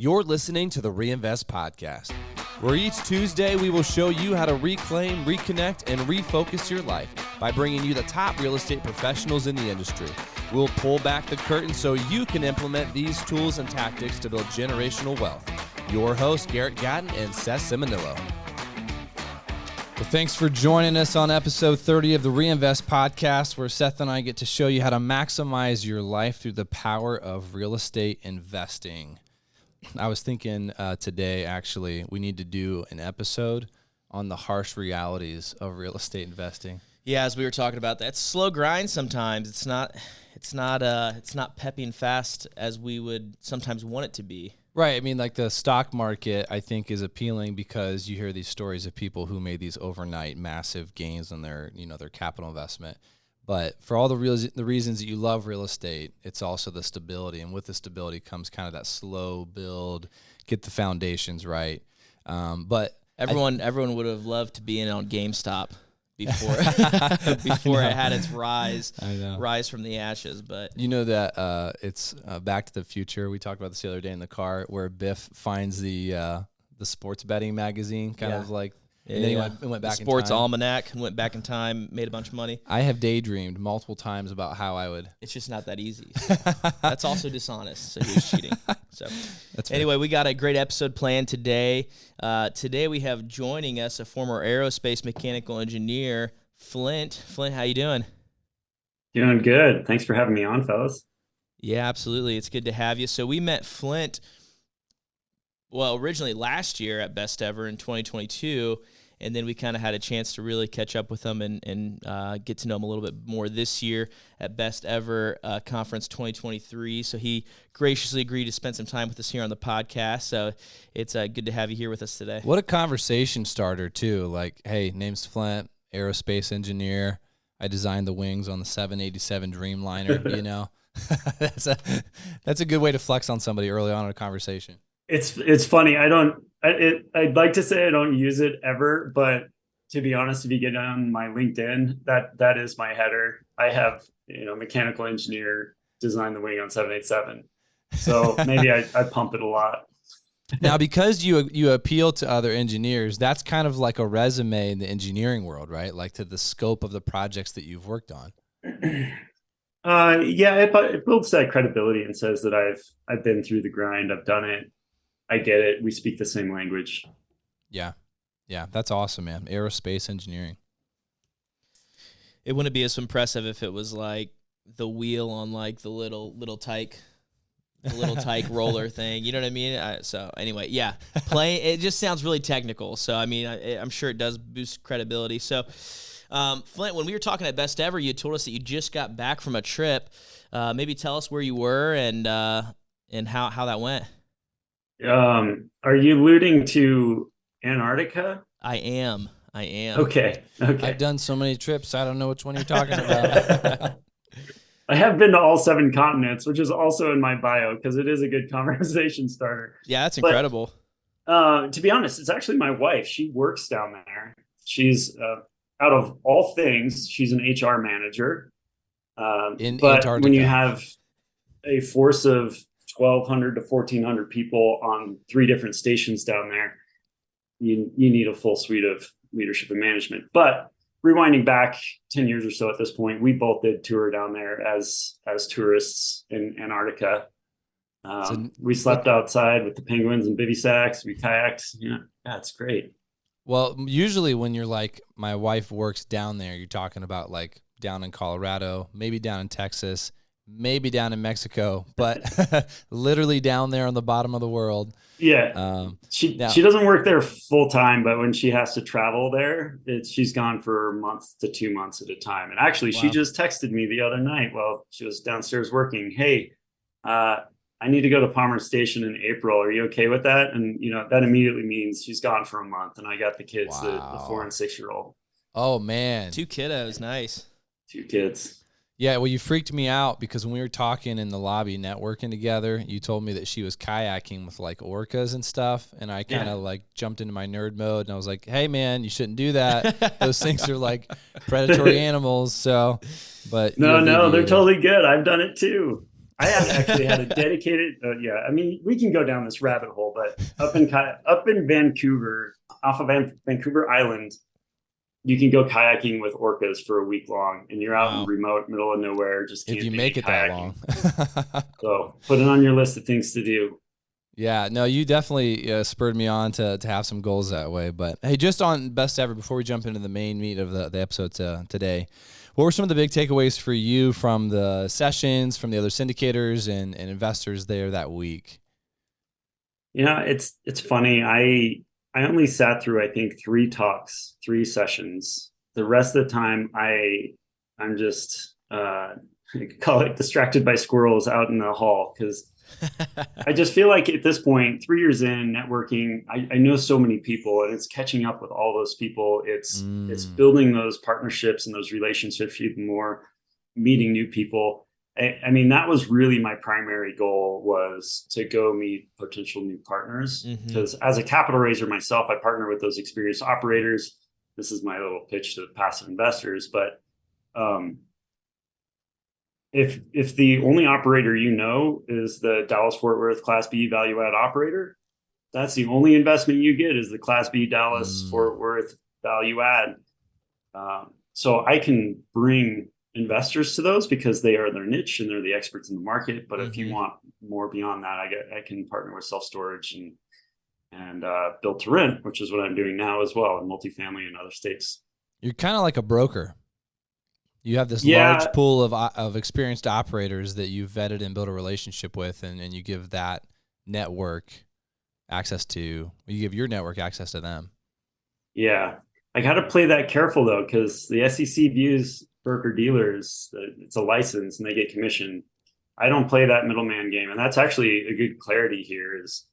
You're listening to the Reinvest Podcast, where each Tuesday we will show you how to reclaim, reconnect, and refocus your life by bringing you the top real estate professionals in the industry. We'll pull back the curtain so you can implement these tools and tactics to build generational wealth. Your hosts, Garrett Gatton and Seth Ciminillo. Well, thanks for joining us on episode 30 of the Reinvest Podcast, where Seth and I get to show you how to maximize your life through the power of real estate investing. I was thinking today, actually, we need to do an episode on the harsh realities of real estate investing. Yeah, as we were talking about, that's slow grind sometimes. It's not peppy and fast as we would sometimes want it to be. Right. I mean, like the stock market, I think, is appealing because you hear these stories of people who made these overnight massive gains on their capital investment. But for all the reasons that you love real estate, it's also the stability. And with the stability comes kind of that slow build, get the foundations right. But everyone would have loved to be in on GameStop before it had its rise from the ashes. But you know that it's Back to the Future. We talked about this the other day in the car, where Biff finds the sports betting magazine, of like. And then he went back in time. Sports Almanac, and went back in time, made a bunch of money. I have daydreamed multiple times about how I would. It's just not that easy. So. That's also dishonest, so he was cheating. So anyway, we got a great episode planned today. Today we have joining us a former aerospace mechanical engineer, Flint. Flint, how you doing? Doing good. Thanks for having me on, fellas. Yeah, absolutely. It's good to have you. So we met Flint, originally last year at Best Ever in 2022, and then we kind of had a chance to really catch up with him and get to know him a little bit more this year at Best Ever Conference 2023. So he graciously agreed to spend some time with us here on the podcast. So it's good to have you here with us today. What a conversation starter, too. Like, hey, name's Flint, aerospace engineer. I designed the wings on the 787 Dreamliner, That's a good way to flex on somebody early on in a conversation. It's funny. I'd like to say I don't use it ever, but to be honest, if you get on my LinkedIn, that is my header. I have, mechanical engineer design the wing on 787. So maybe I pump it a lot. Now, because you appeal to other engineers, that's kind of like a resume in the engineering world, right? Like to the scope of the projects that you've worked on. It builds that credibility and says that I've been through the grind. I've done it. I get it. We speak the same language. Yeah. That's awesome, man. Aerospace engineering. It wouldn't be as impressive if it was like the wheel on like the little tyke roller thing. You know what I mean? So anyway, yeah, it just sounds really technical. So I mean, I'm sure it does boost credibility. So Flint, when we were talking at Best Ever, you told us that you just got back from a trip. Maybe tell us where you were and how that went. Are you alluding to Antarctica? I am. Okay. I've done so many trips, I don't know which one you're talking about. I have been to all 7 continents, which is also in my bio because it is a good conversation starter. Yeah, that's incredible. To be honest, it's actually my wife. She works down there. She's out of all things, she's an HR manager. But Antarctica. When you have a force of 1,200 to 1,400 people on 3 different stations down there, you need a full suite of leadership and management. But rewinding back 10 years or so at this point, we both did tour down there as tourists in Antarctica. We slept outside with the penguins and bivy sacks. We kayaked. Yeah, it's great. Well, usually when you're like, my wife works down there, you're talking about like down in Colorado, maybe down in Texas, maybe down in Mexico, but literally down there on the bottom of the world. Yeah. She doesn't work there full time, but when she has to travel there, she's gone for months to 2 months at a time. And actually, She just texted me the other night while she was downstairs working. Hey, I need to go to Palmer Station in April. Are you okay with that? And that immediately means she's gone for a month. And I got the kids, the 4 and 6-year-old. Oh man, 2 kiddos, nice. 2 kids. Yeah, well, you freaked me out because when we were talking in the lobby networking together, you told me that she was kayaking with like orcas and stuff, and I kind of like jumped into my nerd mode, and I was like, hey, man, you shouldn't do that. Those things are like predatory animals, so, but... No, they're totally good. I've done it too. I actually had a dedicated, I mean, we can go down this rabbit hole, but up in Vancouver, off of Vancouver Island, you can go kayaking with orcas for a week long, and you're out in remote middle of nowhere, just camping, if you make it kayaking. That long. So put it on your list of things to do. Yeah, no, you definitely spurred me on to have some goals that way. But hey, just on best ever, before we jump into the main meat of the episode today, what were some of the big takeaways for you from the sessions, from the other syndicators and investors there that week? It's funny. I only sat through, I think, 3 sessions. The rest of the time, I'm just call it distracted by squirrels out in the hall, because I just feel like at this point, 3 years in networking, I know so many people, and it's catching up with all those people. It's building those partnerships and those relationships even more, meeting new people. I mean, that was really my primary goal, was to go meet potential new partners. Because as a capital raiser myself, I partner with those experienced operators. This is my little pitch to passive investors. But if the only operator you know is the Dallas-Fort Worth Class B value-add operator, that's the only investment you get, is the Class B Dallas-Fort Worth value-add. So I can bring investors to those because they are their niche and they're the experts in the market. But if you want more beyond that, I can partner with self-storage and build to rent, which is what I'm doing now as well, in multifamily in other states. You're kind of like a broker. You have this large pool of experienced operators that you've vetted and built a relationship with, and you give that network access to, you give your network access to them. Yeah. I got to play that careful, though, because the SEC views broker dealers, it's a license and they get commission. I don't play that middleman game. And that's actually a good clarity here, is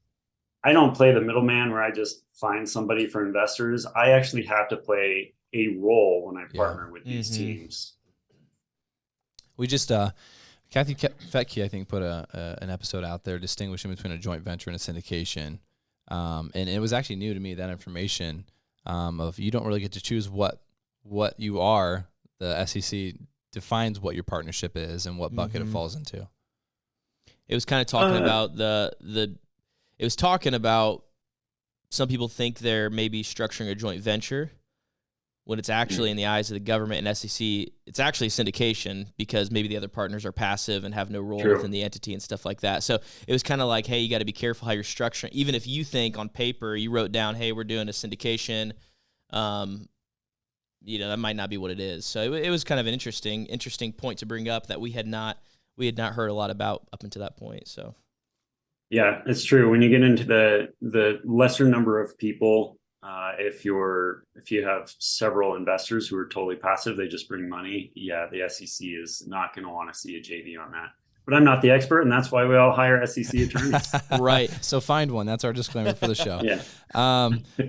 I don't play the middleman where I just find somebody for investors. I actually have to play a role when I partner with these teams. We just, Kathy Fetke, I think, put an episode out there distinguishing between a joint venture and a syndication. And it was actually new to me, that information of you don't really get to choose what you are. The SEC defines what your partnership is and what bucket it falls into. It was kind of talking about it was talking about some people think they're maybe structuring a joint venture when it's actually in the eyes of the government and SEC, it's actually a syndication, because maybe the other partners are passive and have no role within the entity and stuff like that. So it was kind of like, hey, you got to be careful how you're structuring. Even if you think on paper, you wrote down, hey, we're doing a syndication, that might not be what it is. So it was kind of an interesting point to bring up that we had not heard a lot about up until that point. So yeah, it's true. When you get into the lesser number of people, if you have several investors who are totally passive, they just bring money. Yeah, the SEC is not going to want to see a JV on that. But I'm not the expert, and that's why we all hire SEC attorneys. Right. So find one. That's our disclaimer for the show. Yeah.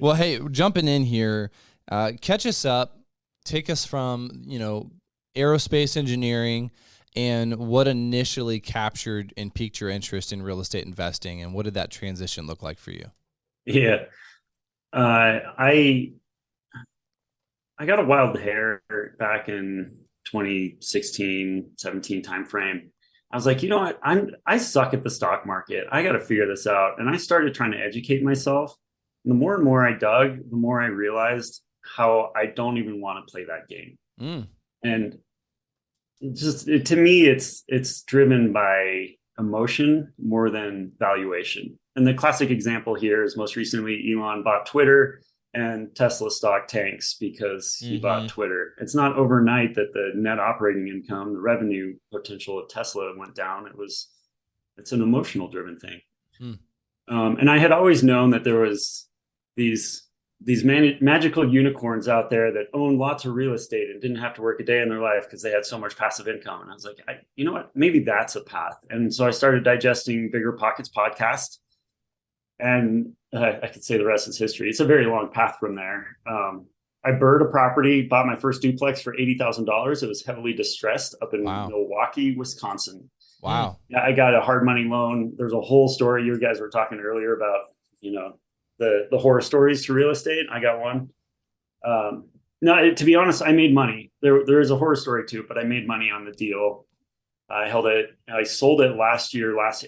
Well, hey, jumping in here, catch us up. Take us from aerospace engineering and what initially captured and piqued your interest in real estate investing, and what did that transition look like for you? Yeah. I got a wild hair back in 2016, 17 timeframe. I was like, you know what? I suck at the stock market. I got to figure this out. And I started trying to educate myself. And the more and more I dug, the more I realized how I don't even want to play that game. And to me, it's driven by emotion more than valuation. And the classic example here is most recently Elon bought Twitter, and Tesla stock tanks because he bought Twitter. It's not overnight that the net operating income, the revenue potential of Tesla went down. It's an emotional driven thing. And I had always known that there was these magical unicorns out there that owned lots of real estate and didn't have to work a day in their life because they had so much passive income. And I was like, you know what, maybe that's a path. And so I started digesting Bigger Pockets podcast. And I could say the rest is history. It's a very long path from there. I bird a property, bought my first duplex for $80,000. It was heavily distressed up in Milwaukee, Wisconsin. Wow. I got a hard money loan. There's a whole story. You guys were talking earlier about, the horror stories to real estate. I got one. No, to be honest, I made money. There is a horror story too, but I made money on the deal. I sold it last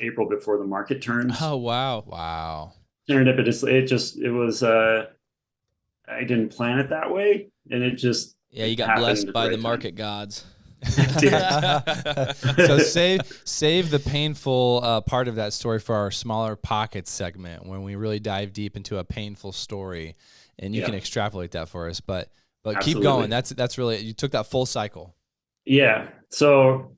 April before the market turned. Oh, wow. Wow. Serendipitously, it was, I didn't plan it that way. And it just, yeah, you got blessed by the market gods. So save the painful part of that story for our Smaller Pockets segment, when we really dive deep into a painful story, and you can extrapolate that for us. But Absolutely. Keep going. That's really, you took that full cycle. Yeah. So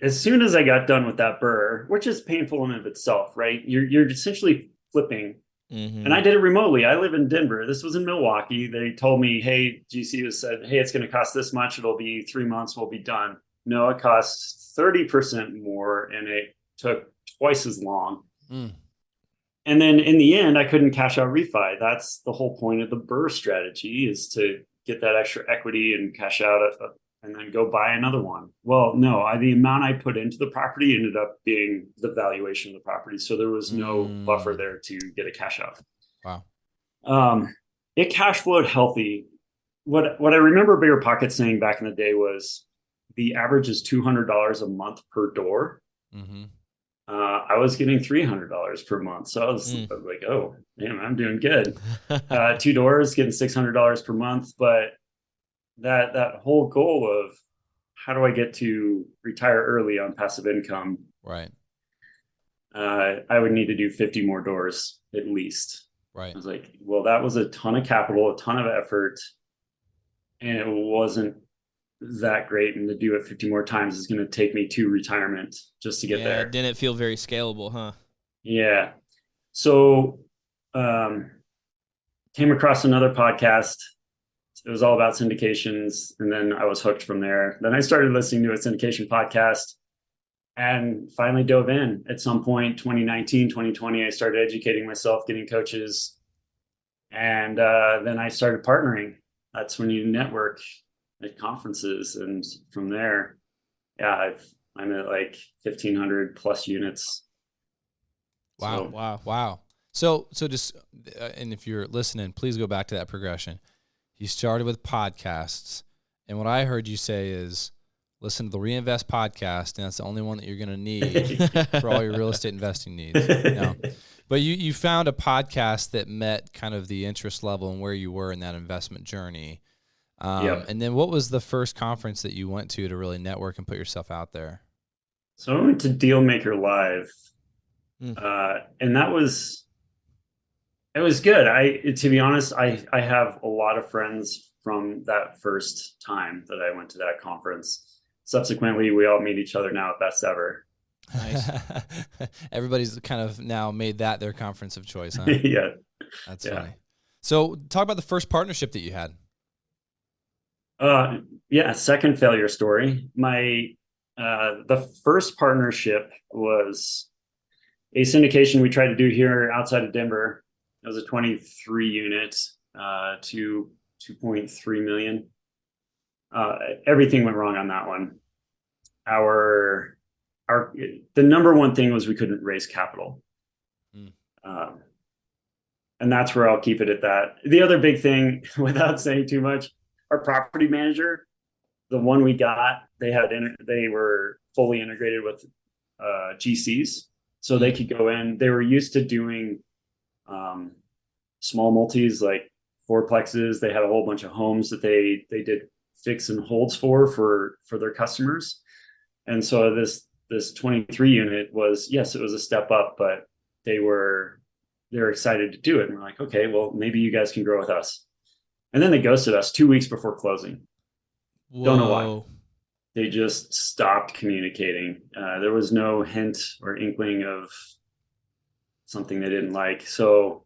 as soon as I got done with that burr, which is painful in and of itself, right? You're essentially flipping. Mm-hmm. And I did it remotely. I live in Denver. This was in Milwaukee. They told me, hey, GC said, hey, it's going to cost this much. It'll be 3 months. We'll be done. No, it costs 30% more, and it took twice as long. Mm. And then in the end, I couldn't cash out refi. That's the whole point of the burr strategy, is to get that extra equity and cash out and then go buy another one. Well, no, the amount I put into the property ended up being the valuation of the property. So there was no buffer there to get a cash out. Wow. It cash flowed healthy. What I remember Bigger Pockets saying back in the day was the average is $200 a month per door. Mm-hmm. I was getting $300 per month. So I was like, oh, damn, I'm doing good. 2 doors, getting $600 per month. But that whole goal of how do I get to retire early on passive income? Right. I would need to do 50 more doors at least. Right. I was like, well, that was a ton of capital, a ton of effort, and it wasn't that great. And to do it 50 more times is going to take me to retirement just to get there. Didn't feel very scalable, huh? Yeah. So came across another podcast. It was all about syndications. And then I was hooked from there. Then I started listening to a syndication podcast and finally dove in at some point, 2019, 2020. I started educating myself, getting coaches. And then I started partnering. That's when you network at conferences. And from there, I'm at like 1,500 plus units. Wow. Wow. So just, and if you're listening, please go back to that progression. You started with podcasts, and what I heard you say is, listen to the Reinvest podcast, and that's the only one that you're going to need for all your real estate investing needs. But you found a podcast that met kind of the interest level and where you were in that investment journey. And then what was the first conference that you went to really network and put yourself out there? So I went to Dealmaker Live, and it was good. To be honest, I have a lot of friends from that first time that I went to that conference. Subsequently, we all meet each other now at Best Ever. Nice. Everybody's kind of now made that their conference of choice, huh? Yeah. That's funny. So talk about the first partnership that you had. Second failure story. The first partnership was a syndication we tried to do here outside of Denver. It was a 23 unit, to 2.3 million. Everything went wrong on that one. The number one thing was we couldn't raise capital. And that's where I'll keep it at that. The other big thing, without saying too much, our property manager, the one we got, they were fully integrated with GCs, so they could go in. They were used to doing small multis like fourplexes. They had a whole bunch of homes that they did fix and holds for their customers. And so this 23 unit was, yes, it was a step up, but they're excited to do it. And we're like, okay, well, maybe you guys can grow with us. And then they ghosted us 2 weeks before closing. Whoa. Don't know why. They just stopped communicating. There was no hint or inkling of something they didn't like. So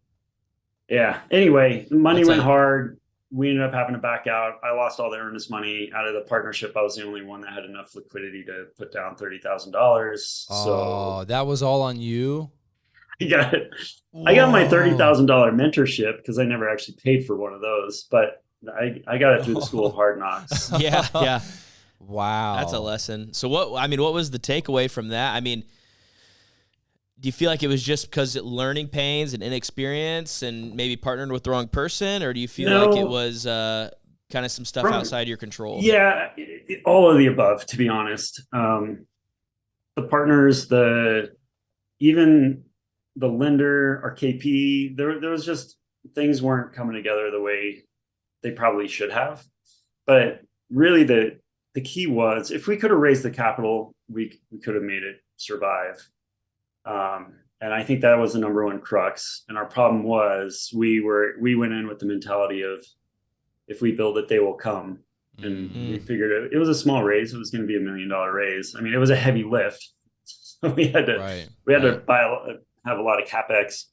yeah, anyway, money went hard. We ended up having to back out. I lost all the earnest money out of the partnership. I was the only one that had enough liquidity to put down $30,000. Oh, that was all on you? I got my $30,000 mentorship because I never actually paid for one of those, but I got it through the School of Hard Knocks. Yeah. Wow. That's a lesson. So what was the takeaway from that? I mean, do you feel like it was just because learning pains and inexperience and maybe partnering with the wrong person, or do you feel like it was kind of some stuff outside your control? Yeah, all of the above, to be honest. the partners, even the lender, our KP, there was just things weren't coming together the way they probably should have. But really the key was, if we could have raised the capital, we could have made it survive. And I think that was the number one crux. And our problem was we went in with the mentality of, if we build it, they will come. And we figured it was a small raise. It was going to be $1 million raise. I mean, it was a heavy lift. So we had to have a lot of CapEx.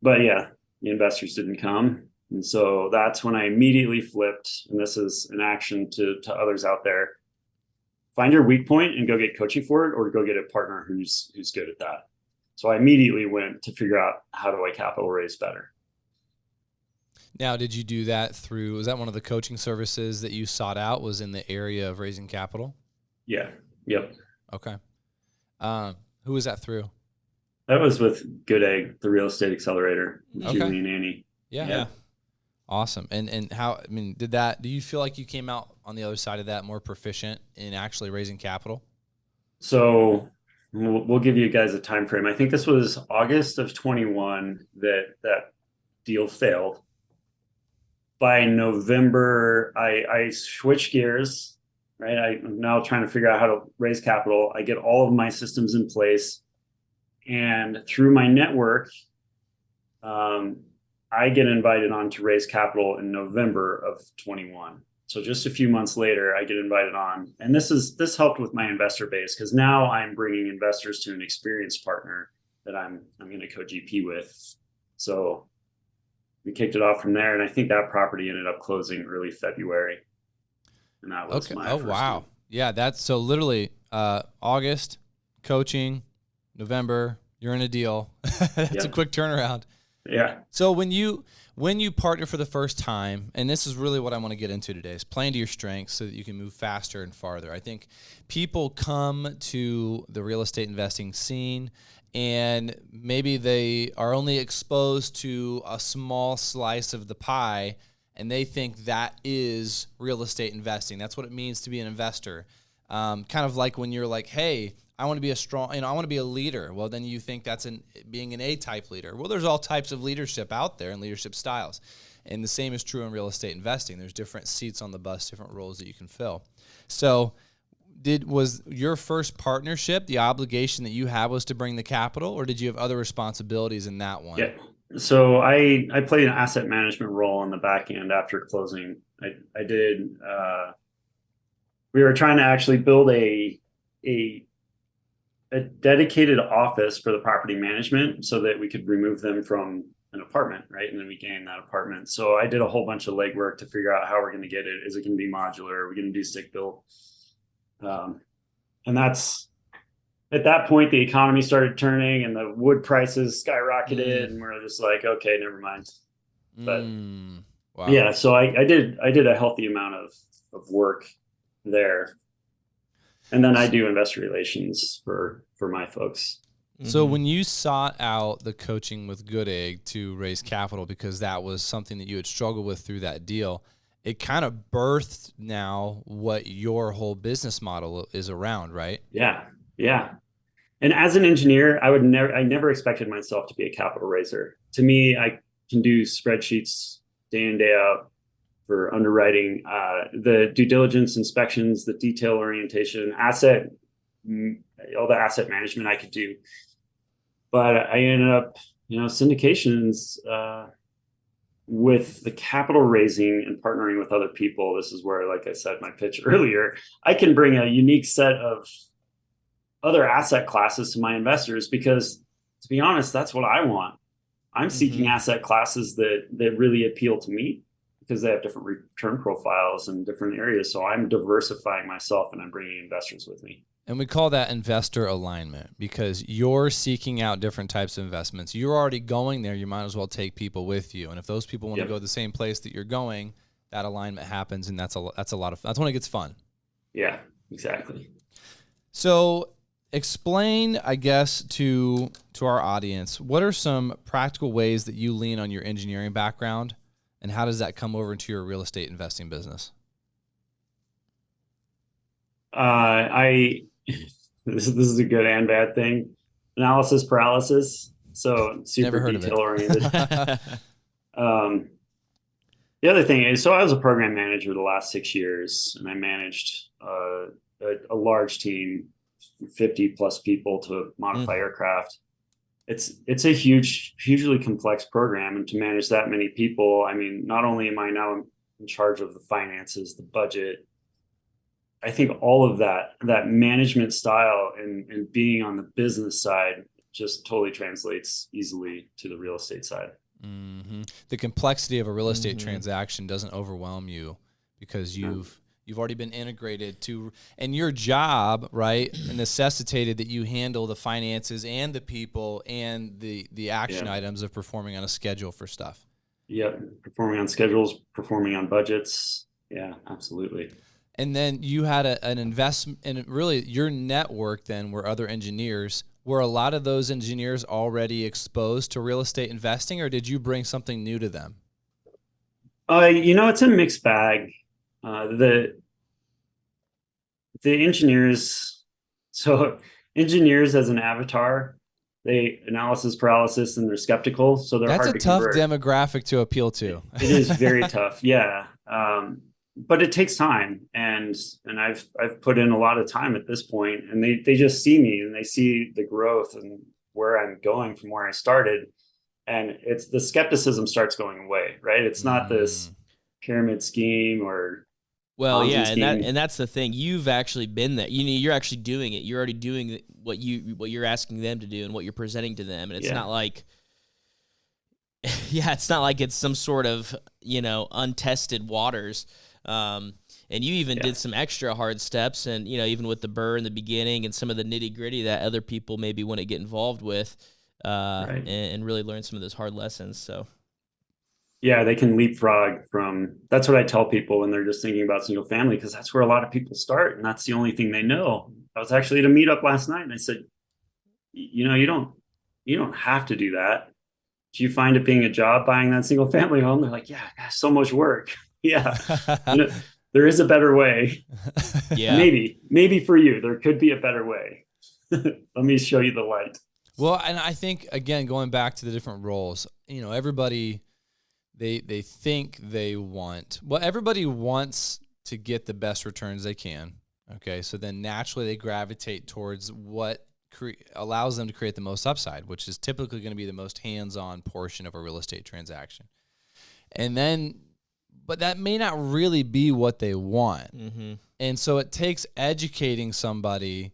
But yeah, the investors didn't come. And so that's when I immediately flipped. And this is an action to others out there. Find your weak point and go get coaching for it, or go get a partner who's good at that. So I immediately went to figure out, how do I capital raise better? Now, did you do that was that one of the coaching services that you sought out, was in the area of raising capital? Yeah. Yep. Okay. Who was that through? That was with Good Egg, the real estate accelerator, Okay. Keely and Annie. Yeah. Awesome. And how, I mean, do you feel like you came out on the other side of that more proficient in actually raising capital? So we'll give you guys a time frame. I think this was August of 21 that deal failed. By November, I switched gears, right? I'm now trying to figure out how to raise capital. I get all of my systems in place. And through my network, I get invited on to raise capital in November of 21. So just a few months later, I get invited on. And this helped with my investor base, because now I'm bringing investors to an experienced partner that I'm going to co-GP with. So we kicked it off from there, and I think that property ended up closing early February. And that was my first wow. Deal. Yeah, that's so literally August, coaching, November, you're in a deal. That's a quick turnaround. Yeah. So when you partner for the first time, and this is really what I want to get into today, is playing to your strengths so that you can move faster and farther. I think people come to the real estate investing scene and maybe they are only exposed to a small slice of the pie, and they think that is real estate investing. That's what it means to be an investor. Kind of like when you're like, hey, I want to be I want to be a leader. Well, then you think that's being an A-type leader. Well, there's all types of leadership out there and leadership styles. And the same is true in real estate investing. There's different seats on the bus, different roles that you can fill. So was your first partnership, the obligation that you had was to bring the capital, or did you have other responsibilities in that one? Yeah. So I played an asset management role on the back end after closing. I did, we were trying to actually build a dedicated office for the property management so that we could remove them from an apartment, right? And then we gained that apartment. So I did a whole bunch of legwork to figure out how we're going to get it. Is it going to be modular? Are we going to do stick built? And that's, at that point, the economy started turning and the wood prices skyrocketed, and we're just like, okay, never mind. But wow. Yeah, so I did a healthy amount of work there. And then I do investor relations for my folks. So when you sought out the coaching with Good Egg to raise capital, because that was something that you had struggled with through that deal, it kind of birthed now what your whole business model is around, right? Yeah. And as an engineer, I never expected myself to be a capital raiser. To me, I can do spreadsheets day in, day out for underwriting, the due diligence inspections, the detail orientation, all the asset management I could do. But I ended up, syndications, with the capital raising and partnering with other people. This is where, like I said, my pitch earlier, I can bring a unique set of other asset classes to my investors, because to be honest, that's what I want. I'm seeking asset classes that really appeal to me, because they have different return profiles in different areas. So I'm diversifying myself and I'm bringing investors with me. And we call that investor alignment, because you're seeking out different types of investments. You're already going there. You might as well take people with you. And if those people want to go to the same place that you're going, that alignment happens. And that's when it gets fun. Yeah, exactly. So explain, I guess, to our audience, what are some practical ways that you lean on your engineering background, and how does that come over into your real estate investing business? this is a good and bad thing. Analysis paralysis. So super detail oriented. The other thing is, so I was a program manager the last 6 years, and I managed a large team, 50 plus people to modify aircraft. It's a hugely complex program, and to manage that many people, I mean, not only am I now in charge of the finances, the budget, I think all of that management style and being on the business side just totally translates easily to the real estate side. Mm-hmm. The complexity of a real estate transaction doesn't overwhelm you because you've already been integrated to, and your job, right, necessitated that you handle the finances and the people and the action items of performing on a schedule for stuff. Yep, performing on schedules, performing on budgets. Yeah, absolutely. And then you had an investment, and really your network then were other engineers. Were a lot of those engineers already exposed to real estate investing, or did you bring something new to them? It's a mixed bag. The engineers, so engineers as an avatar, they analysis paralysis and they're skeptical, so they're hard to convert. That's a tough demographic to appeal to. It is very tough, yeah. But it takes time, and I've put in a lot of time at this point, and they just see me and they see the growth and where I'm going from where I started, and it's the skepticism starts going away, right? It's not this pyramid scheme or scheme. and that's the thing. You've actually been there. You're actually doing it. You're already doing what you're asking them to do and what you're presenting to them, and it's not like. Yeah, it's not like it's some sort of, untested waters. And you even did some extra hard steps, and, even with the burr in the beginning and some of the nitty gritty that other people maybe wouldn't get involved with, and really learn some of those hard lessons. So. Yeah, they can leapfrog from, that's what I tell people when they're just thinking about single family, because that's where a lot of people start. And that's the only thing they know. I was actually at a meetup last night and I said, you don't have to do that. Do you find it being a job buying that single family home? They're like, yeah, so much work. Yeah. There is a better way. Yeah. Maybe for you, there could be a better way. Let me show you the light. Well, and I think, again, going back to the different roles, everybody, they think they want, everybody wants to get the best returns they can. Okay. So then naturally they gravitate towards what allows them to create the most upside, which is typically going to be the most hands-on portion of a real estate transaction. And then, but that may not really be what they want. Mm-hmm. And so it takes educating somebody,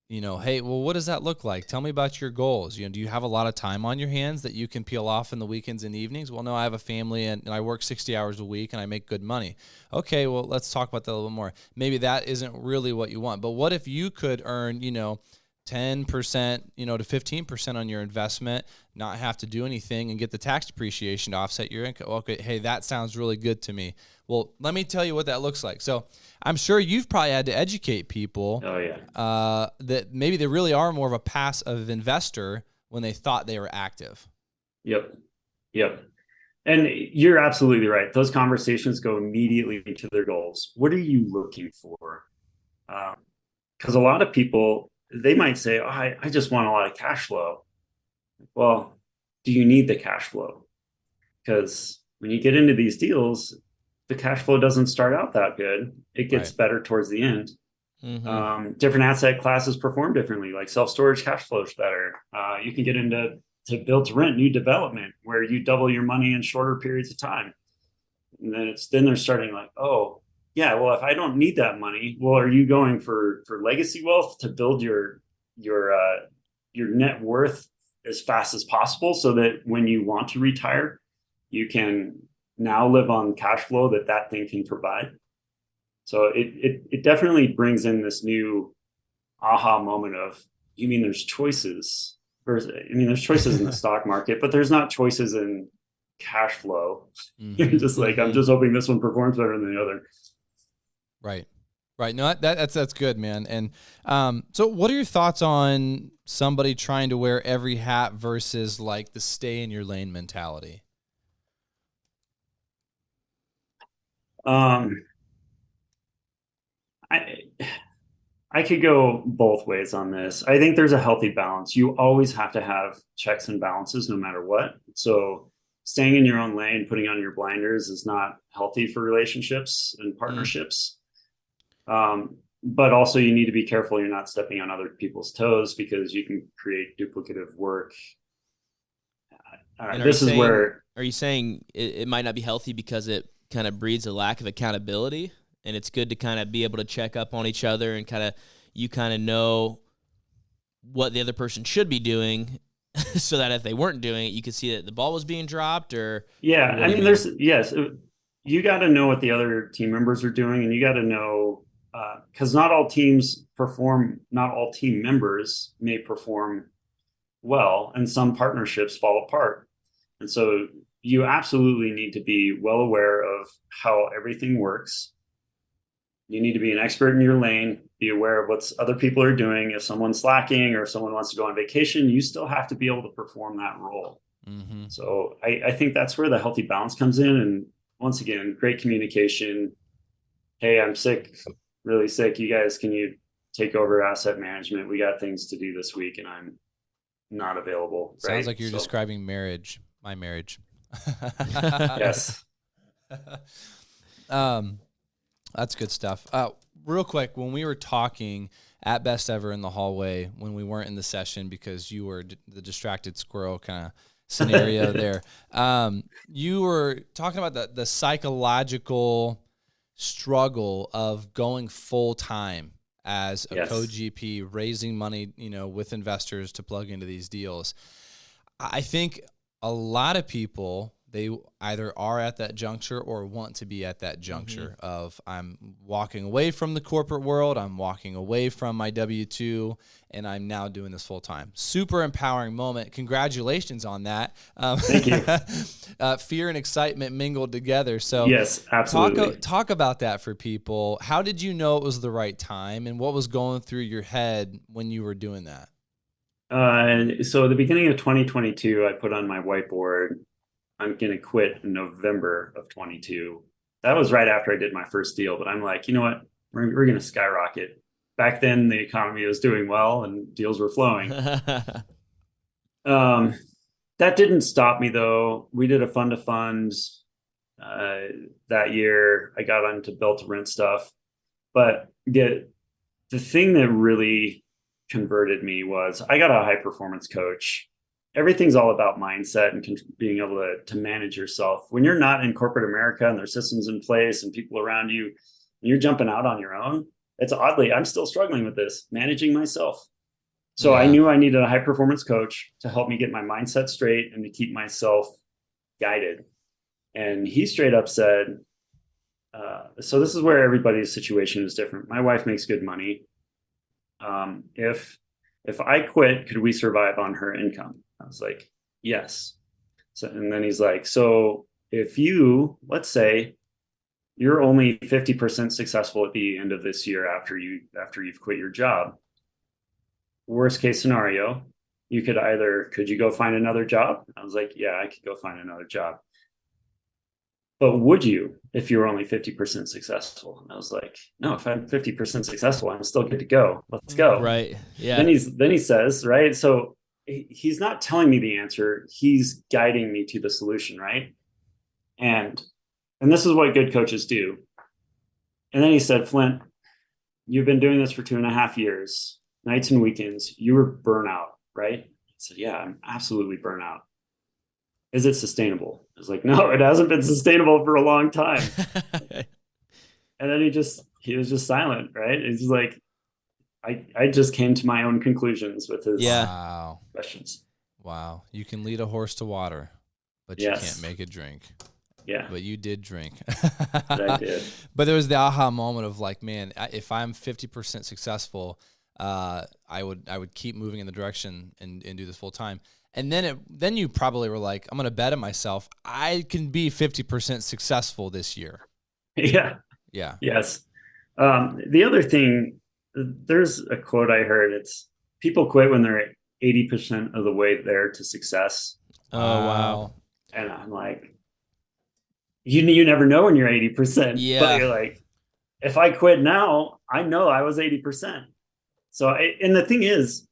hey, well, what does that look like? Tell me about your goals. Do you have a lot of time on your hands that you can peel off in the weekends and evenings? Well, no, I have a family and I work 60 hours a week and I make good money. Okay, well, let's talk about that a little more. Maybe that isn't really what you want. But what if you could earn, 10%, to 15% on your investment, not have to do anything and get the tax depreciation to offset your income? Okay, hey, that sounds really good to me. Well, let me tell you what that looks like. So I'm sure you've probably had to educate people that maybe they really are more of a passive investor when they thought they were active. Yep. And you're absolutely right. Those conversations go immediately to their goals. What are you looking for? Because a lot of people, they might say, I just want a lot of cash flow. Well, do you need the cash flow? Because when you get into these deals, the cash flow doesn't start out that good. It gets better towards the end. Mm-hmm. Different asset classes perform differently, like self-storage cash flow is better. You can get into build to rent, new development, where you double your money in shorter periods of time. And then they're starting like, oh, yeah, well, if I don't need that money, well, are you going for legacy wealth to build your net worth as fast as possible so that when you want to retire, you can now live on cash flow that thing can provide? So it definitely brings in this new aha moment of, you mean there's choices? There's choices in the stock market, but there's not choices in cash flow. Mm-hmm. You're just like, I'm just hoping this one performs better than the other. Right. No, that's good, man. And so what are your thoughts on somebody trying to wear every hat versus like the stay in your lane mentality? I could go both ways on this. I think there's a healthy balance. You always have to have checks and balances no matter what. So staying in your own lane, putting on your blinders is not healthy for relationships and partnerships. But also you need to be careful you're not stepping on other people's toes, because you can create duplicative work. This is where... Are you saying it might not be healthy because it kind of breeds a lack of accountability? And it's good to kind of be able to check up on each other and you kind of know what the other person should be doing so that if they weren't doing it, you could see that the ball was being dropped or... Yeah, I mean, you got to know what the other team members are doing, and you got to know, because not all team members may perform well, and some partnerships fall apart. And so you absolutely need to be well aware of how everything works. You need to be an expert in your lane, be aware of what other people are doing. If someone's slacking or if someone wants to go on vacation, you still have to be able to perform that role. Mm-hmm. So I think that's where the healthy balance comes in. And once again, great communication. Hey, I'm sick, really sick. You guys, can you take over asset management? We got things to do this week and I'm not available. Sounds like you're describing marriage, my marriage. Yes. That's good stuff. Real quick, when we were talking at Best Ever in the hallway, when we weren't in the session because you were the distracted squirrel kind of scenario there, you were talking about the psychological struggle of going full time as a co-GP, raising money, with investors to plug into these deals. I think a lot of people, they either are at that juncture or want to be at that juncture of, I'm walking away from the corporate world, I'm walking away from my W-2, and I'm now doing this full time. Super empowering moment. Congratulations on that. Thank you. Fear and excitement mingled together. So yes, absolutely. Talk about that for people. How did you know it was the right time, and what was going through your head when you were doing that? So at the beginning of 2022, I put on my whiteboard, I'm going to quit in November of 22. That was right after I did my first deal, but I'm like, you know what? We're going to skyrocket. Back then the economy was doing well and deals were flowing. That didn't stop me though. We did a fund to funds that year. I got onto built to rent stuff, but the thing that really converted me was I got a high performance coach. Everything's all about mindset and being able to manage yourself. When you're not in corporate America and there's systems in place and people around you, and you're jumping out on your own, I'm still struggling with this, managing myself. So I knew I needed a high performance coach to help me get my mindset straight and to keep myself guided. And he straight up said, so this is where everybody's situation is different. My wife makes good money. If I quit, could we survive on her income? I was like, yes. So, and then he's like, so if let's say you're only 50% successful at the end of this year after you've quit your job, worst case scenario, could you go find another job? I was like, yeah, I could go find another job. But would you, if you were only 50% successful? And I was like, no, if I'm 50% successful, I'm still good to go. Let's go. Right. Yeah. Then he says, right. So he's not telling me the answer. He's guiding me to the solution. Right. And this is what good coaches do. And then he said, Flint, you've been doing this for 2.5 years, nights and weekends. You were burnout, right? I said, yeah, I'm absolutely burnout. Is it sustainable? I was like, no, it hasn't been sustainable for a long time. And then he was just silent, right? He's just like, I just came to my own conclusions with his questions. Wow. You can lead a horse to water, but you can't make it drink. Yeah. But you did drink. But I did. But there was the aha moment of like, man, if I'm 50% successful, I would keep moving in the direction and do this full time. And then you probably were like, I'm going to bet on myself. I can be 50% successful this year. Yeah. Yeah. Yes. The other thing, there's a quote I heard. It's people quit when they're 80% of the way there to success. Oh, wow. And I'm like, you never know when you're 80%. Yeah. But you're like, if I quit now, I know I was 80%. And the thing is,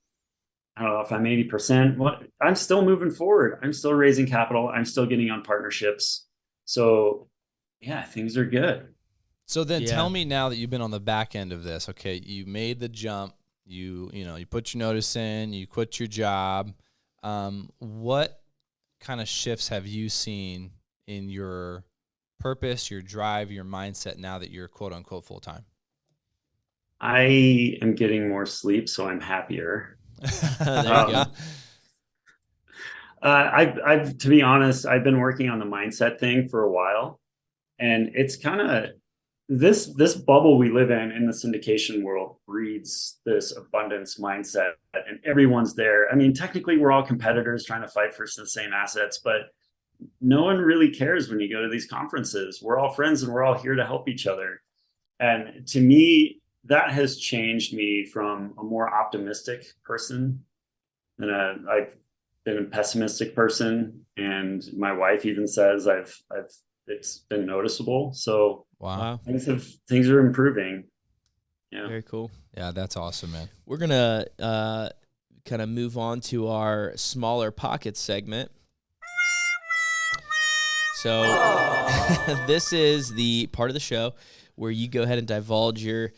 I don't know if I'm 80%. I'm still moving forward. I'm still raising capital. I'm still getting on partnerships. So yeah, things are good. So then tell me, now that you've been on the back end of this, okay, you made the jump, you put your notice in, you quit your job. What kind of shifts have you seen in your purpose, your drive, your mindset now that you're quote unquote full time? I am getting more sleep, so I'm happier. There you go. I've to be honest, I've been working on the mindset thing for a while, and it's kind of this bubble we live in the syndication world breeds this abundance mindset, and everyone's there. I mean, technically, we're all competitors trying to fight for the same assets, but no one really cares when you go to these conferences. We're all friends, and we're all here to help each other. And to me, that has changed me from a more optimistic person than I've been a pessimistic person. And my wife even says it's been noticeable. So wow, things are improving. Yeah. Very cool. Yeah, that's awesome, man. We're gonna kind of move on to our smaller pockets segment. So this is the part of the show where you go ahead and divulge your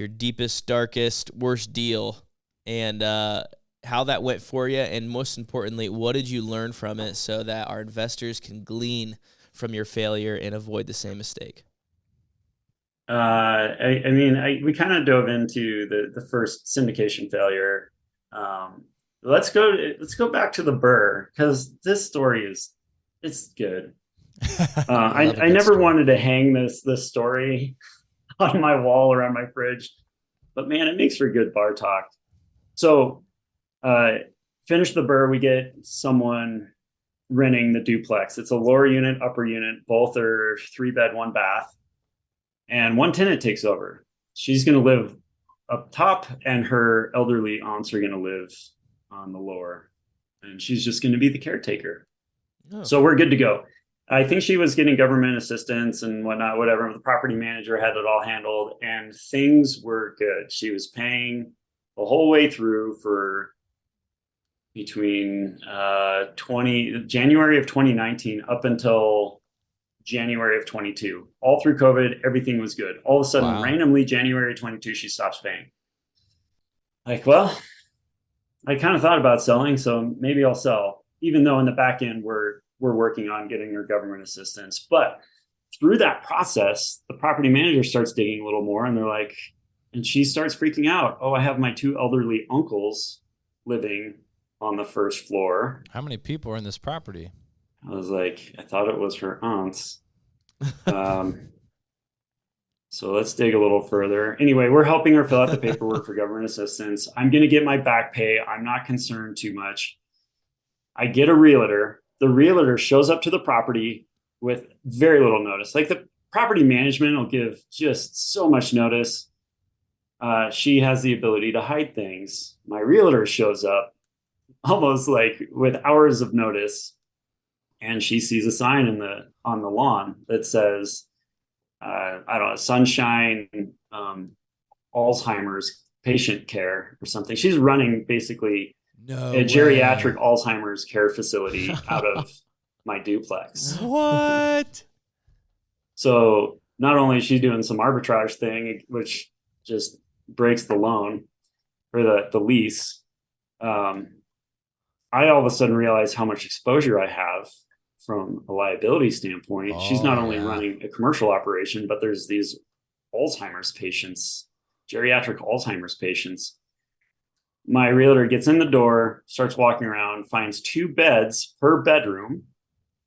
deepest, darkest, worst deal, and how that went for you, and most importantly, what did you learn from it so that our investors can glean from your failure and avoid the same mistake? We kind of dove into the first syndication failure. Let's go back to the Burr, because this story it's good. I never wanted to hang this story on my wall or on my fridge, but man, it makes for good bar talk. So, finish the Burr, we get someone renting the duplex. It's a lower unit, upper unit. Both are 3-bed, 1 bath, and one tenant takes over. She's going to live up top, and her elderly aunts are going to live on the lower, and she's just going to be the caretaker. Oh. So we're good to go. I think she was getting government assistance and whatnot, whatever. The property manager had it all handled, and things were good. She was paying the whole way through for between January of 2019 up until January of 22. All through COVID, everything was good. All of a sudden, randomly, January 22, she stops paying. Like, well, I kind of thought about selling, so maybe I'll sell, even though in the back end we're working on getting her government assistance. But through that process, the property manager starts digging a little more, and she starts freaking out. Oh, I have my 2 elderly uncles living on the first floor. How many people are in this property? I was like, I thought it was her aunts. So let's dig a little further. Anyway, we're helping her fill out the paperwork for government assistance. I'm going to get my back pay. I'm not concerned too much. I get a realtor. The realtor shows up to the property with very little notice. Like, the property management will give just so much notice. She has the ability to hide things. My realtor shows up almost like with hours of notice, and she sees a sign on the lawn that says, I don't know, sunshine, Alzheimer's patient care or something. She's running basically a geriatric Alzheimer's care facility out of my duplex. What? So not only is she doing some arbitrage thing, which just breaks the loan or the lease, I all of a sudden realize how much exposure I have from a liability standpoint. She's not only running a commercial operation, but there's these Alzheimer's patients, geriatric Alzheimer's patients. My realtor gets in the door, starts walking around, finds 2 beds per bedroom.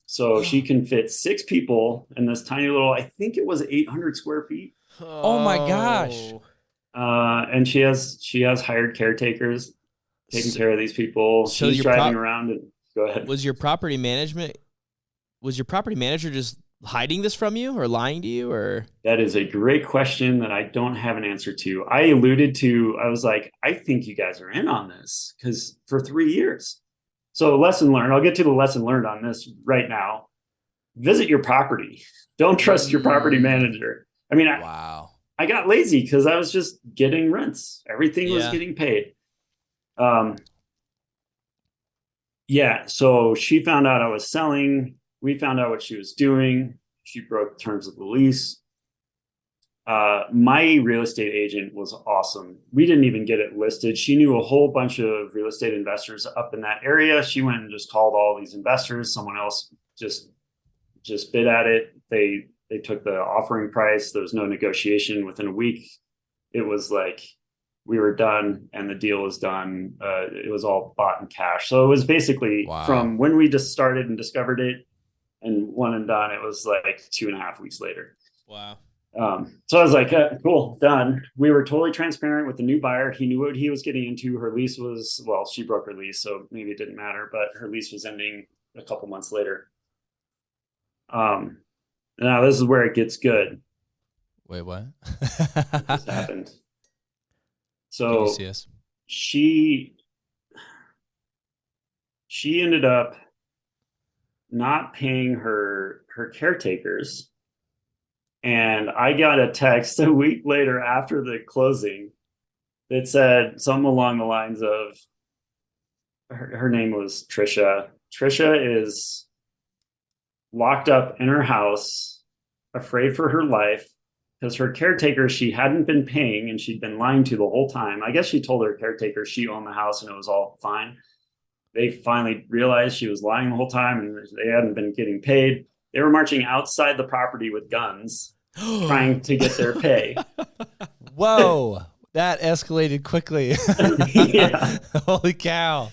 So she can fit 6 people in this tiny little, I think it was 800 square feet. Oh my gosh. And she has hired caretakers taking care of these people. So she's driving around and go ahead. Was your property manager just hiding this from you or lying to you, or? That is a great question that I don't have an answer to. I was like, I think you guys are in on this, because for 3 years. So lesson learned. I'll get to the lesson learned on this right now. Visit your property. Don't trust your property manager. I mean, wow. I got lazy because I was just getting rents. Everything was getting paid. So she found out I was selling. We found out what she was doing. She broke terms of the lease. My real estate agent was awesome. We didn't even get it listed. She knew a whole bunch of real estate investors up in that area. She went and just called all these investors. Someone else just bid at it. They took the offering price. There was no negotiation. Within a week, it was like we were done and the deal was done. It was all bought in cash. So it was basically from when we just started and discovered it and one and done, it was like 2.5 weeks later. Wow. So I was like, cool, done. We were totally transparent with the new buyer. He knew what he was getting into. Her lease was, she broke her lease, so maybe it didn't matter, but her lease was ending a couple months later. Now this is where it gets good. Wait, what? What just happened? So she ended up not paying her caretakers. And I got a text a week later after the closing that said something along the lines of, her name was Trisha. Trisha is locked up in her house, afraid for her life, because her caretaker, she hadn't been paying and she'd been lying to the whole time. I guess she told her caretaker she owned the house and it was all fine. They finally realized she was lying the whole time and they hadn't been getting paid. They were marching outside the property with guns, trying to get their pay. Whoa, that escalated quickly. Yeah. Holy cow.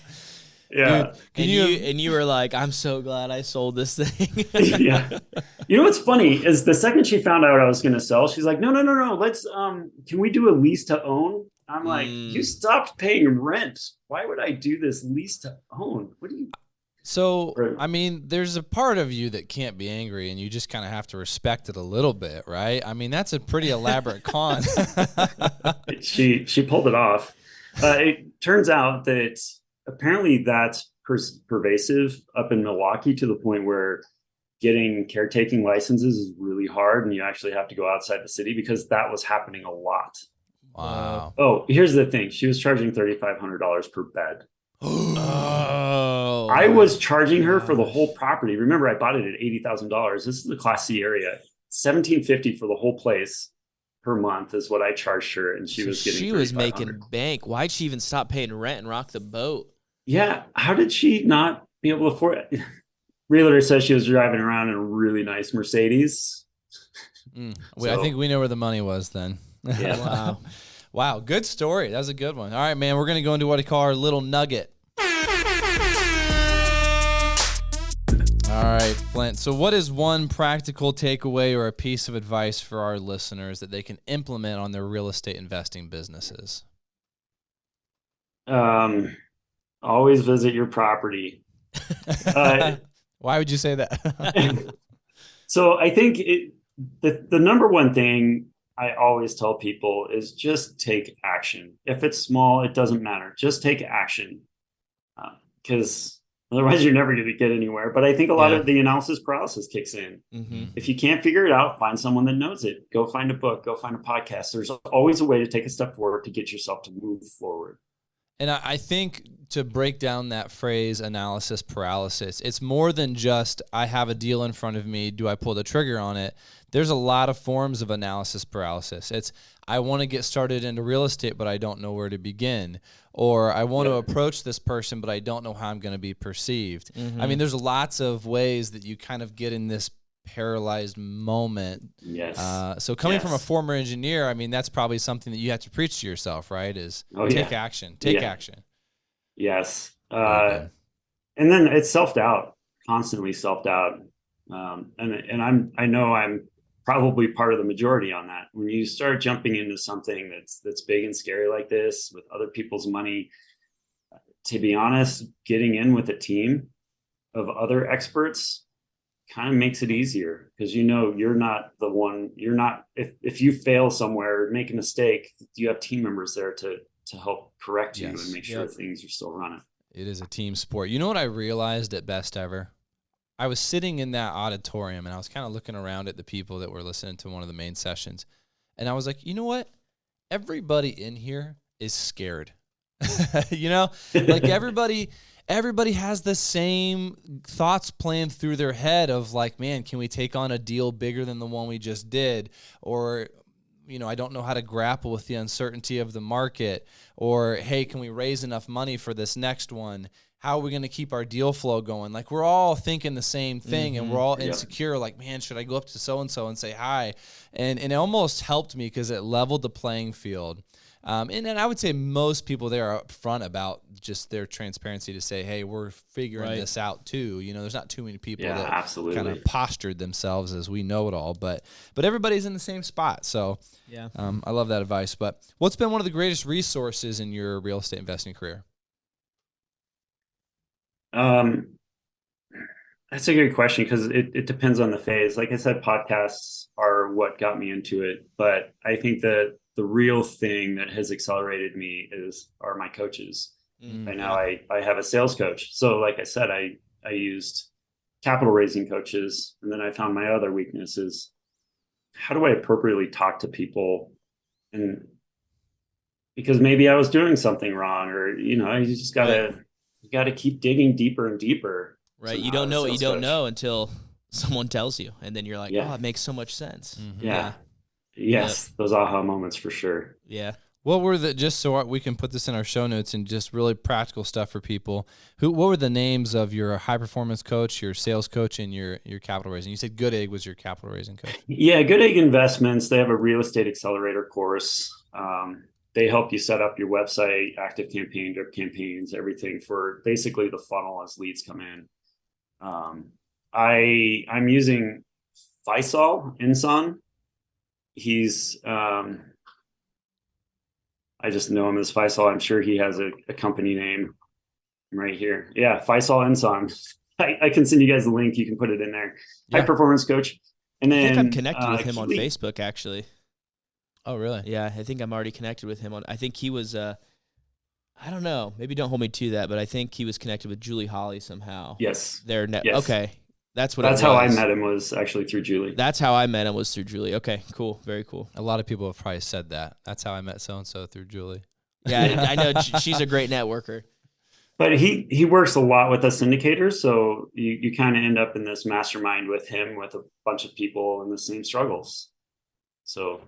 Yeah. Dude, and you were like, I'm so glad I sold this thing. Yeah. You know what's funny is the second she found out I was going to sell, she's like, no. Let's, can we do a lease to own? I'm like, you stopped paying rent. Why would I do this lease to own? What do you? So, I mean, there's a part of you that can't be angry and you just kind of have to respect it a little bit, right? I mean, that's a pretty elaborate con. She pulled it off. It turns out that apparently that's pervasive up in Milwaukee to the point where getting caretaking licenses is really hard and you actually have to go outside the city because that was happening a lot. Wow. Oh, here's the thing. She was charging $3,500 per bed. Oh, I was charging her for the whole property. Remember, I bought it at $80,000. This is the Class C area. $1,750 for the whole place per month is what I charged her, and she was getting. She was making bank. Why'd she even stop paying rent and rock the boat? Yeah, how did she not be able to afford it? Realtor says she was driving around in a really nice Mercedes. I think we know where the money was then. Yeah. Wow. Wow, good story. That was a good one. All right, man, we're going to go into what I call our little nugget. All right, Flint. So what is one practical takeaway or a piece of advice for our listeners that they can implement on their real estate investing businesses? Always visit your property. Why would you say that? So I think the number one thing I always tell people is just take action. If it's small, it doesn't matter. Just take action. Because otherwise you're never going to get anywhere. But I think a lot of the analysis paralysis kicks in. Mm-hmm. If you can't figure it out, find someone that knows it. Go find a book, go find a podcast. There's always a way to take a step forward to get yourself to move forward. And I think to break down that phrase, analysis paralysis, it's more than just I have a deal in front of me. Do I pull the trigger on it? There's a lot of forms of analysis paralysis. It's I want to get started into real estate, but I don't know where to begin. Or I want to approach this person, but I don't know how I'm going to be perceived. Mm-hmm. I mean, there's lots of ways that you kind of get in this paralyzed moment. Yes. So coming from a former engineer, I mean, that's probably something that you have to preach to yourself, right? Is take action. Take action. Yes. And then it's self-doubt, constantly self-doubt. And I know I'm probably part of the majority on that. When you start jumping into something that's big and scary like this with other people's money, to be honest, getting in with a team of other experts kind of makes it easier because you're not the one. You're not if you fail somewhere, make a mistake, you have team members there to help correct you and make sure things are still running. It is a team sport. You know what I realized at Best Ever? I was sitting in that auditorium and I was kind of looking around at the people that were listening to one of the main sessions. And I was like, you know what? Everybody in here is scared. You know, like everybody has the same thoughts playing through their head of like, man, can we take on a deal bigger than the one we just did? Or, you know, I don't know how to grapple with the uncertainty of the market. Or, hey, can we raise enough money for this next one? How are we going to keep our deal flow going? Like, we're all thinking the same thing, and we're all insecure. Like, man, should I go up to so-and-so and say hi? And it almost helped me because it leveled the playing field. And I would say most people there are upfront about just their transparency to say, hey, we're figuring this out too. You know, there's not too many people that kind of postured themselves as we know it all, but everybody's in the same spot. So I love that advice. But what's been one of the greatest resources in your real estate investing career? That's a good question because it depends on the phase. Like I said, podcasts are what got me into it, but I think that the real thing that has accelerated me are my coaches. Right now I have a sales coach. So like I said, I used capital raising coaches, and then I found my other weakness is how do I appropriately talk to people? And because maybe I was doing something wrong, or, you know, you just gotta keep digging deeper and deeper. Right. You don't know what you don't know until someone tells you. And then you're like, oh, it makes so much sense. Yeah. Yes. Those aha moments for sure. Yeah. What were just so we can put this in our show notes and just really practical stuff for people, what were the names of your high performance coach, your sales coach, and your capital raising? You said Good Egg was your capital raising coach. Yeah. Good Egg Investments. They have a real estate accelerator course. They help you set up your website, active campaign, drip campaigns, everything for basically the funnel as leads come in. I'm using Faisal, Ensaun. He's, I just know him as Faisal. I'm sure he has a company name right here. Yeah, Faisal Ensaun. I can send you guys the link. You can put it in there. Yeah. High performance coach. And then I think I'm connected with him Keely. On Facebook, actually. Oh, really? Yeah, I think I'm already connected with him I think he was, I don't know, maybe don't hold me to that, but I think he was connected with Julie Holly somehow. Yes. Yes. Okay. That's how I met him, was actually through Julie. That's how I met him, was through Julie. Okay, cool. Very cool. A lot of people have probably said that. That's how I met so-and-so, through Julie. Yeah, I know. She's a great networker. But he works a lot with us syndicators, so you kind of end up in this mastermind with him, with a bunch of people in the same struggles. So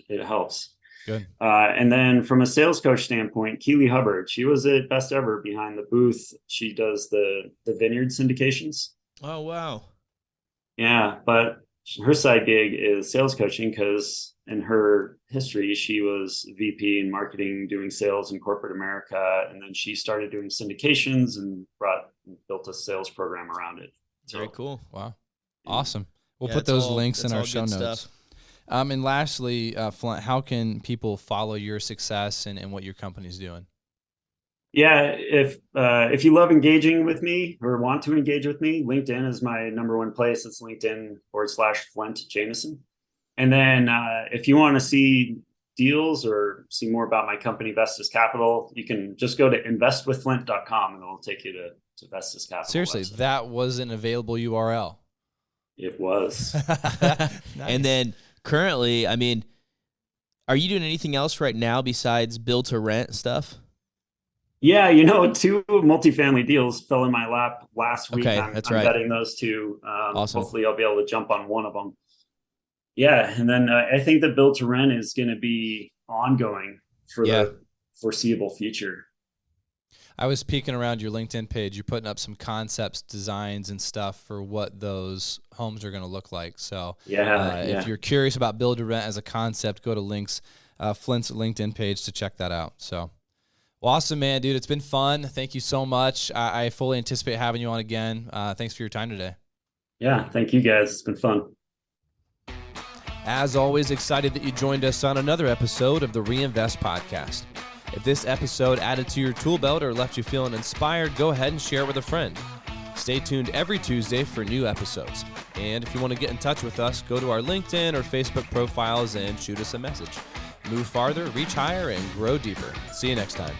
it helps. Good. And then from a sales coach standpoint, Keely Hubbard, she was at Best Ever behind the booth. She does the vineyard syndications. Oh, wow. Yeah, but her side gig is sales coaching because in her history, she was VP in marketing, doing sales in corporate America. And then she started doing syndications and built a sales program around it. Very cool. Wow. Awesome. We'll put those links in our show notes. And lastly, Flint, how can people follow your success and what your company's doing? Yeah, if you love engaging with me or want to engage with me, LinkedIn is my number one place. It's LinkedIn/Flint Jamison. And then if you want to see deals or see more about my company, Vestas Capital, you can just go to investwithflint.com and it'll take you to Vestas Capital. Seriously, website. That was an available URL. It was. Nice. And then currently, I mean, are you doing anything else right now besides build to rent stuff? Yeah, 2 multifamily deals fell in my lap last week. Okay, I'm right. betting those 2. Awesome. Hopefully I'll be able to jump on one of them. Yeah, and then I think that build to rent is going to be ongoing for the foreseeable future. I was peeking around your LinkedIn page. You're putting up some concepts, designs, and stuff for what those homes are going to look like. So if you're curious about build to rent as a concept, go to Flint's LinkedIn page to check that out. So. Well, awesome, man, dude. It's been fun. Thank you so much. I fully anticipate having you on again. Thanks for your time today. Yeah, thank you, guys. It's been fun. As always, excited that you joined us on another episode of the Reinvest Podcast. If this episode added to your tool belt or left you feeling inspired, go ahead and share it with a friend. Stay tuned every Tuesday for new episodes. And if you want to get in touch with us, go to our LinkedIn or Facebook profiles and shoot us a message. Move farther, reach higher, and grow deeper. See you next time.